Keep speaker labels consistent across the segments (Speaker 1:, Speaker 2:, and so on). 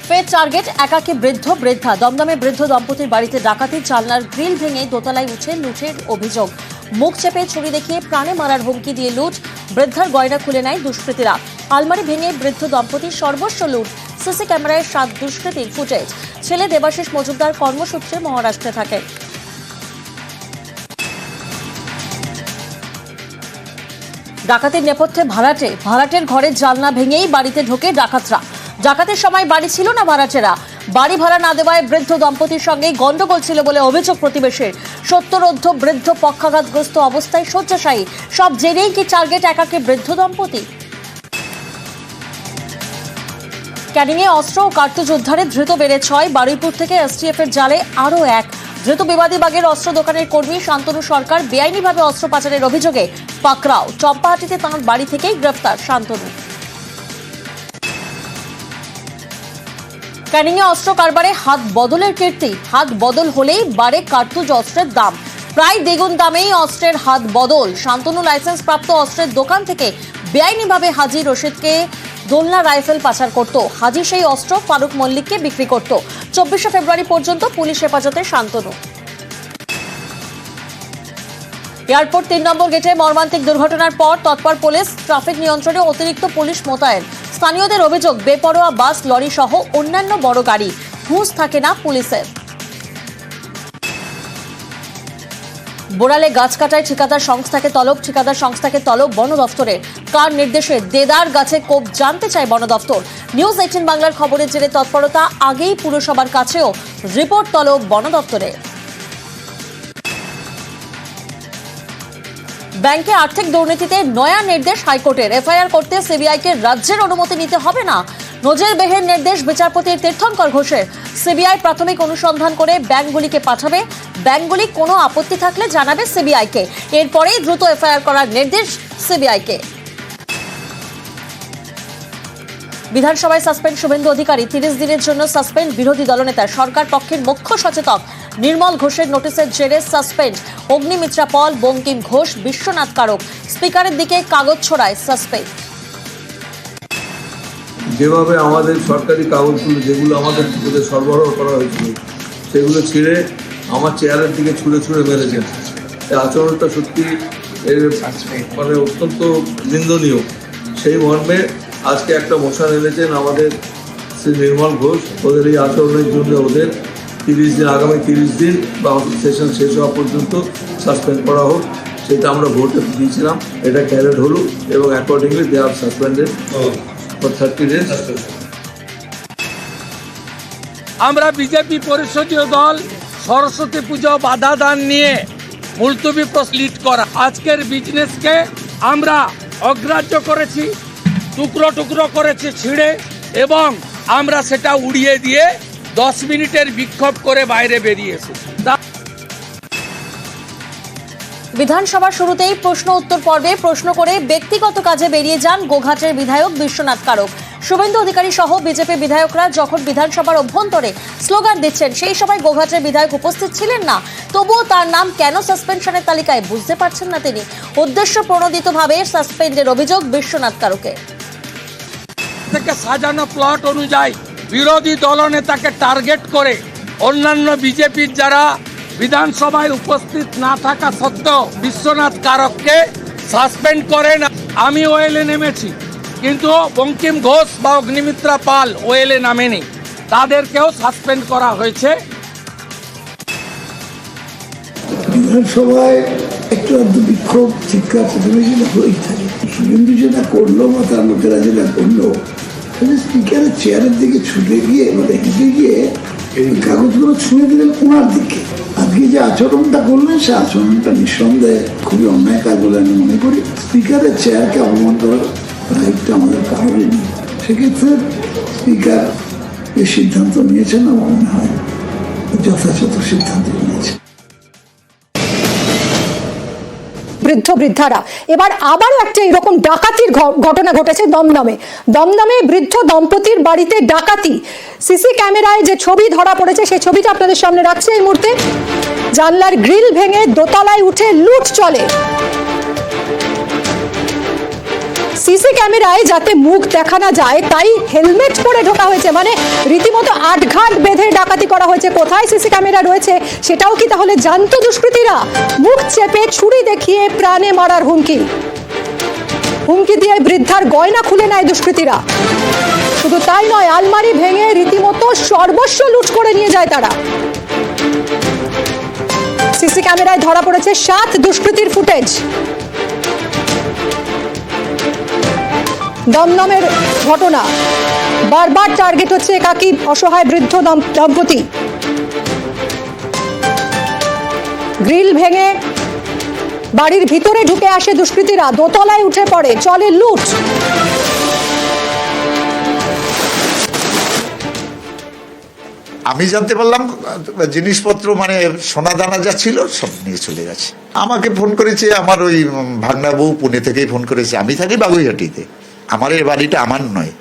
Speaker 1: ফের টার্গেট একাকী বৃদ্ধা দমদমে বৃদ্ধ দম্পতির বাড়িতে ডাকাতির জানলার গ্রিল ভেঙে দোতলায় উঠে লুটের অভিযোগ। মুখ চেপে ছুরি দেখিয়ে প্রাণে মারার হুমকি দিয়ে লুট। বৃদ্ধার গয়না খুলে নেয় দুষ্কৃতীরা। আলমারি ভেঙে বৃদ্ধ দম্পতির সর্বস্ব লুট। সিসি ক্যামেরায় 7 দুষ্কৃতীর ফুটেজ। ছেলে দেবাশিস মজুমদার কর্মসূত্রে মহারাষ্ট্রে থাকে। ডাকাতির নেপথ্যে ভাড়াটের ঘরের জানলা ভেঙেই বাড়িতে ঢোকে ডাকাতরা। ডাকাতের সময় বাড়ি ছিল না ভাড়াটেরা। বাড়ি ভাড়া না দেওয়ায় বৃদ্ধ দম্পতির সঙ্গে গন্ডগোল ছিল বলে অভিযোগ প্রতিবেশীর। 70 বৃদ্ধ পক্ষাঘাতগ্রস্ত অবস্থায় শয্যাশায়ী। সব জেনেই কি টার্গেট একাকী বৃদ্ধ দম্পতি? ক্যানিংয়ে অস্ত্র ও কার্তুজ উদ্ধারে ধৃত বেড়ে 6। বারুইপুর থেকে এসটিএফ এর জালে আরও 1 ধৃত। বিবাদীবাগের অস্ত্র দোকানের কর্মী শান্তনু সরকার বেআইনিভাবে অস্ত্র পাচারের অভিযোগে পাকড়াও। চম্পাহাটিতে তাঁর বাড়ি থেকেই গ্রেফতার শান্তনু। ক্যানিংয়ে অস্ত্র কারবারে হাত বদলের কীর্তি। হাত বদল হলেই বাড়ে কার্তুজ অস্ত্রের দাম। প্রায় দ্বিগুণ দামেই অস্ত্রের হাত বদল। শান্তনু লাইসেন্স প্রাপ্ত অস্ত্রের দোকান থেকে বেআইনিভাবে হাজি রশিদকে দোলনা রাইফেল পাচার করত। হাজি সেই অস্ত্র ফারুক মল্লিককে বিক্রি করত। 24 ফেব্রুয়ারি পর্যন্ত পুলিশ হেফাজতে শান্তনু। এয়ারপোর্ট 3 নম্বর গেটে মর্মান্তিক দুর্ঘটনার পর তৎপর পুলিশ। ট্রাফিক নিয়ন্ত্রণে অতিরিক্ত পুলিশ মোতায়েন। স্থানীয়দের অভিযোগ, বেপরোয়া বাস, লরি সহ অন্যান্য বড় গাড়ি ঘুষ থাকে না পুলিশের। বোড়ালে গাছ কাটায় ঠিকাদার সংস্থাকে তলব বন দফতরের। কার নির্দেশে দেদার গাছে কোপ জানতে চায় বন দফতর। নিউজ 18 বাংলার খবরের জেরে তৎপরতা। আগেই পুরসভার কাছেও রিপোর্ট তলব বন দপ্তরে। ব্যাংকে আর্থিক দুর্নীতিতে নয়া নির্দেশ হাইকোর্টের। এফআইআর করতে সিবিআইকে রাজ্যের অনুমতি নিতে হবে না। নজিরবিহীন নির্দেশ বিচারপতি তীর্থঙ্কর ঘোষের। সিবিআই প্রাথমিক অনুসন্ধান করে ব্যাংকগুলিকে পাঠাবে। ব্যাংকগুলি কোনো আপত্তি থাকলে জানাবে সিবিআইকে। এরপরেই দ্রুত এফআইআর করার নির্দেশ সিবিআইকে। বিধানসভায় সাসপেন্ড শুভেন্দু অধিকারী। 30 দিনের জন্য সাসপেন্ড বিরোধী দলনেতা। সরকার পক্ষের মুখ্য সচেতক নির্মল ঘোষের নোটিশের জেরে সাসপেন্ড অগ্নিমিত্রা পল, বঙ্কিম ঘোষ, বিশ্বনাথ কারক। স্পিকারের দিকে কাগজ ছোড়ায় সাসপেন্ড।
Speaker 2: যেভাবে আমাদের সরকারি কাগজগুলো যেগুলো আমাদের সরবরাহ করা হয়েছিল সেগুলো ছিঁড়ে আমার চেয়ারের দিকে ছুঁড়ে মেরেছেন। এই আচরণটা সত্যি মানে অত্যন্ত নিন্দনীয়। সেই মর্মে আজকে একটা মোশন এনেছেন আমাদের শ্রী নির্মল ঘোষ। ওদের এই আচরণের জন্য ওদের 30 দিন, আগামী 30 দিন বা সেশন শেষ হওয়া পর্যন্ত সাসপেন্ড করা হোক। সেটা আমরা ভোটে দিয়েছিলাম, এটা ক্যারেট হলো এবং accordingly they are suspended for 30 days।
Speaker 3: আমরা বিজেপি পরিষদীয় দল সরস্বতী পুজো বাধা দান নিয়ে মুলতবি লিড করা আজকের বিজনেসকে আমরা অগ্রাহ্য করেছি, টুকরো করেছি ছিঁড়ে, এবং আমরা সেটা উড়িয়ে দিয়ে 10 মিনিটের বিক্ষোভ করে বাইরে বেরিয়েছি।
Speaker 1: বিধানসভার শুরুতেই প্রশ্ন উত্তর পর্বে প্রশ্ন করে ব্যক্তিগত কাজে বেরিয়ে যান গোঘাটের বিধায়ক বিশ্বনাথ কারক। শুভেন্দু অধিকারী সহ বিজেপি বিধায়করা যখন বিধানসভার অভ্যন্তরে স্লোগান দিচ্ছেন সেই সময় গোঘাটের বিধায়ক উপস্থিত ছিলেন না। তবুও তার নাম কেন সাসপেনশনের তালিকায় বুঝতে পারছেন না তিনি। উদ্দেশ্য প্রণোদিতভাবে সাসপেন্ডের অভিযোগ বিশ্বনাথ কারকের।
Speaker 3: থেকে সাজানো প্লট অনুযায়ী বিরোধী দলনেতাকে টার্গেট করে অন্যান্য বিজেপির যারা বিধানসভায় উপস্থিত না থাকা সত্ত্বেও বিশ্বনাথ কারককে সাসপেন্ড করেন। আমি ওয়েলে নেমেছি, কিন্তু বঙ্কিম ঘোষ বা অগ্নিমিত্রা পাল ওয়েলে নামেনি, তাদেরকেও সাসপেন্ড করা হয়েছে।
Speaker 4: বিধানসভায় একটু আধটু বিক্ষোভ, চিৎকার চেঁচামেচি হয়েই থাকে। শুভেন্দু যেটা করলো বা তার লোকেরা যেটা করলো, স্পিকারের চেয়ারের দিকে ছুটে গিয়ে মানে হেঁটে গিয়ে এই কাগজগুলো ছুঁড়ে দিলেন ওনার দিকে। আজকে যে আচরণটা করলেন সে আচরণটা নিঃসন্দেহে খুবই অন্যায় কাজ বলে আমি মনে করি। স্পিকারের চেয়ারকে অপমান করার দায়িত্ব আমাদের কারোরই নেই। সেক্ষেত্রে স্পিকার যে সিদ্ধান্ত নিয়েছেন আমার মনে হয় যথাযথ সিদ্ধান্ত নিয়েছে।
Speaker 5: বৃদ্ধারা এবার আবারও একটা এরকম ডাকাতির ঘটনা ঘটেছে দমদমে বৃদ্ধ দম্পতির বাড়িতে ডাকাতি। সিসি ক্যামেরায় যে ছবি ধরা পড়েছে সেই ছবিটা আপনাদের সামনে রাখছে এই মুহূর্তে। জানলার গ্রিল ভেঙে দোতলায় উঠে লুট চলে। সিসি ক্যামেরায় যাতে মুখ দেখা না যায় তাই হেলমেট পরে ঢোকা হয়েছে, মানে রীতিমতো আটঘাট বেঁধে ডাকাতি করা হয়েছে। কোথায় সিসি ক্যামেরা রয়েছে সেটাও কি তাহলে জানতো দুষ্কৃতীরা? মুখ চেপে ছুরি দেখিয়ে প্রাণে মারার হুমকি দিয়ে বৃদ্ধার গয়না খুলে নেয় দুষ্কৃতীরা। শুধু তাই নয়, আলমারি ভেঙে রীতিমতো সর্বস্ব লুট করে নিয়ে যায় তারা। সিসি ক্যামেরায় ধরা পড়েছে 7 দুষ্কৃতীর ফুটেজ। দমদমের ঘটনা, বারবার টার্গেট হচ্ছে একাকী অসহায় বৃদ্ধ দম্পতি। গ্রিল ভেঙে বাড়ির ভিতরে ঢুকে আসে দুষ্কৃতীরা, দোতলায় উঠে পড়ে, চলে লুট।
Speaker 6: আমি জানতে পারলাম জিনিসপত্র মানে সোনা দানা যা ছিল সব নিয়ে চলে গেছে। আমাকে ফোন করেছে আমার ওই ভাগনা বউ, পুনে থেকেই ফোন করেছে। আমি থাকি বাগুইহাটিতে, আমার এই বাড়িটা আমার নয়,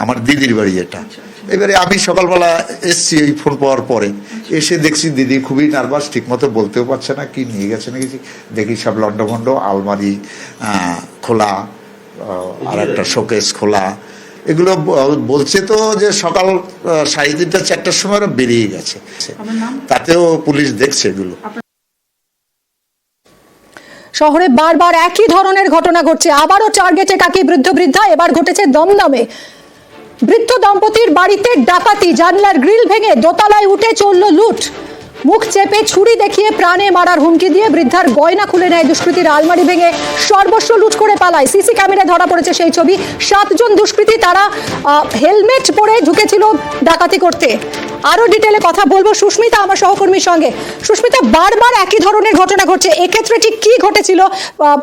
Speaker 6: আমার দিদির বাড়ি এটা। এবারে আমি সকালবেলা এসছি এই ফোন পাওয়ার পরে, এসে দেখছি দিদি খুবই নার্ভাস, ঠিক মতো বলতেও পারছে না কি নিয়ে গেছে না কিছু। দেখি সব লন্ডভন্ড, আলমারি খোলা, আর একটা শোকেস খোলা। এগুলো বলছে তো যে সকাল 3:30 4টার সময় বেরিয়ে গেছে, তাতেও পুলিশ দেখছে এগুলো।
Speaker 5: শহরে বারবার একই ধরনের ঘটনা ঘটছে, আবারও টার্গেটে একাকী বৃদ্ধা। এবার ঘটেছে দমদমে। বৃদ্ধ দম্পতির বাড়িতে ডাকাতি, জানলার গ্রিল ভেঙে দোতলায় উঠে চলল লুট। মুখ চেপে ছুরি দেখিয়ে প্রাণে মারার হুমকি দিয়ে বৃদ্ধার গয়না খুলে নেয় দুষ্কৃতীরা। আলমারি ভেঙে সর্বস্ব লুট করে পালায়। সিসি ক্যামেরায় ধরা পড়েছে সেই ছবি। 7 জন দুষ্কৃতী, তারা হেলমেট পরে ঢুকেছিল ডাকাতি করতে। আরো ডিটেলে কথা বলবো সুস্মিতা আমার সহকর্মীর সঙ্গে। সুস্মিতা, বারবার একই ধরনের ঘটনা ঘটছে, এক্ষেত্রে ঠিক কি ঘটেছিল?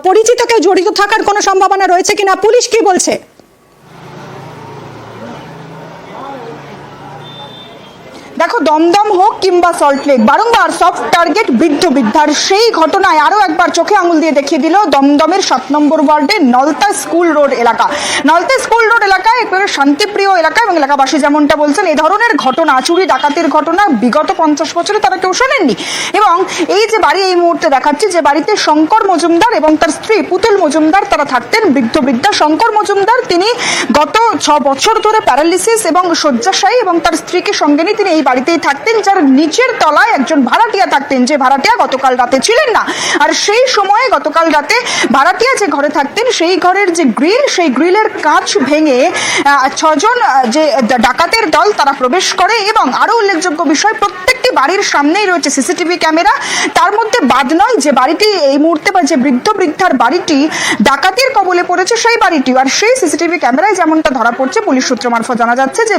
Speaker 5: পরিচিত কেউ জড়িত থাকার কোনো সম্ভাবনা রয়েছে কিনা? পুলিশ কি বলছে?
Speaker 7: দেখো, দমদম হোক কিংবা সল্টলেক, বারংবার সফট টার্গেট বৃদ্ধার। সেই ঘটনায় আরো একবার চোখে আঙুল দিয়ে দেখিয়ে দিল দমদমের 7 নম্বর ওয়ার্ডের নলতা স্কুল রোড এলাকা। নলতা স্কুল রোড এলাকায় একেবারে শান্তিপ্রিয় এলাকা, এবং এলাকাবাসী যেমনটা বলছেন, এই ধরনের ঘটনা, চুরি ডাকাতির ঘটনা বিগত 50 বছরে তারা কেউ শোনেননি। এবং এই যে বাড়ি এই মুহূর্তে দেখাচ্ছি, যে বাড়িতে শঙ্কর মজুমদার এবং তার স্ত্রী পুতুল মজুমদার তারা থাকতেন, বৃদ্ধা। শঙ্কর মজুমদার তিনি গত 6 বছর ধরে প্যারালিসিস এবং শয্যাশায়ী, এবং তার স্ত্রীকে সঙ্গে নিয়ে তিনি এই বাড়িতেই থাকতেন, যার নিচের তলায় একজন ভাড়াটিয়া থাকতেন, যে ভাড়াটিয়া গতকাল রাতে ছিলেন না। আর সেই সময়ে গতকাল রাতে ভাড়াটিয়া যে ঘরে থাকতেন, সেই ঘরের যে গ্রিল, সেই গ্রিলের কাঁচ ভেঙে 6 জন যে ডাকাতের দল তারা প্রবেশ করে। এবং আরো উল্লেখযোগ্য বিষয়, প্রত্যেকটি বাড়ির সামনেই রয়েছে সিসিটিভি ক্যামেরা। তার মধ্যে বাদ নয় যে বাড়িটি এই মুহূর্তে, বা যে বৃদ্ধার বাড়িটি ডাকাতির কবলে পড়েছে, সেই বাড়িটি। আর সেই সিসিটিভি ক্যামেরায় যেমনটা ধরা পড়ছে, পুলিশ সূত্র মারফত জানা যাচ্ছে যে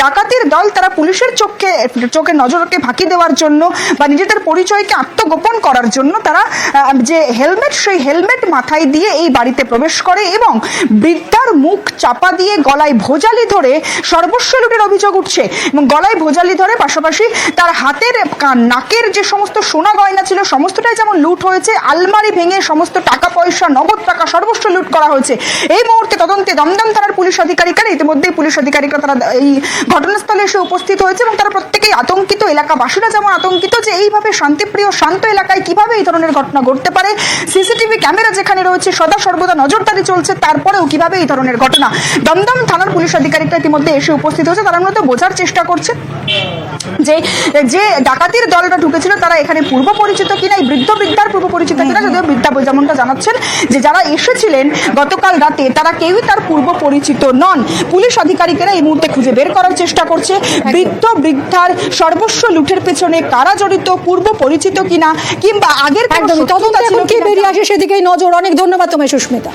Speaker 7: ডাকাতির দল তারা পুলিশের চোখে নজরকে ফাঁকি দেওয়ার জন্য বা নিজেদের পরিচয়কে আত্মগোপন করার জন্য তারা যে হেলমেট, সেই হেলমেট মাথায় দিয়ে এই বাড়িতে প্রবেশ করে এবং বৃদ্ধার মুখ চাপা দিয়ে গলায় ভোজালি ধরে সর্বস্ব লুটের অভিযোগ উঠছে। এবং গলায় ভোজালি ধরে, পাশাপাশি তার হাতের নাকের যে সমস্ত সোনা গয়না ছিল সমস্তটাই যেমন লুট হয়েছে। আলমারি ভেঙে সমস্ত টাকা পয়সা, নগদ টাকা সর্বস্ব লুট করা হয়েছে। এই মুহূর্তে তদন্তে দমদম থানার পুলিশ আধিকারিকরা, ইতিমধ্যেই পুলিশ আধিকারিকরা তারা এই ঘটনাস্থলে এসে উপস্থিত হয়েছে, এবং তারা প্রত্যেকেই আতঙ্কিত। এলাকাবাসীরা যেমন আতঙ্কিত যে এইভাবে শান্তিপ্রিয় শান্ত এলাকায় কিভাবে এই ধরনের ঘটনা ঘটতে পারে। সিসিটিভি ক্যামেরা যেখানে রয়েছে, সদা সর্বদা নজরদারি চলছে, তারপরেও কিভাবে এই ধরনের ঘটনা। দমদম থানার পুলিশ আধিকারিকরা ইতিমধ্যে এসে উপস্থিত হয়েছে। তারা মূলত বোঝার চেষ্টা করছে যে ডাকাতির দলটা ঢুকেছিল তারা এখানে পূর্ব পরিচিত কিনা, এই বৃদ্ধার পূর্ব পরিচিত কিনা। যদিও বৃদ্ধা যেমনটা জানাচ্ছেন যে যারা এসেছিলেন গতকাল রাতে তারা কেউই তার পূর্ব পরিচিত নন। পুলিশ আধিকারিকেরা এই মুহূর্তে খুঁজে বের করার চেষ্টা করছে বৃদ্ধার সর্বস্ব লুটের পেছনে কারা জড়িত, পূর্ব পরিচিত কিনা, কিংবা আগের
Speaker 5: একদমই তদন্ত এখন কি বেরিয়ে আসে সেদিকেই নজর। অনেক ধন্যবাদ তোমায় সুস্মিতা।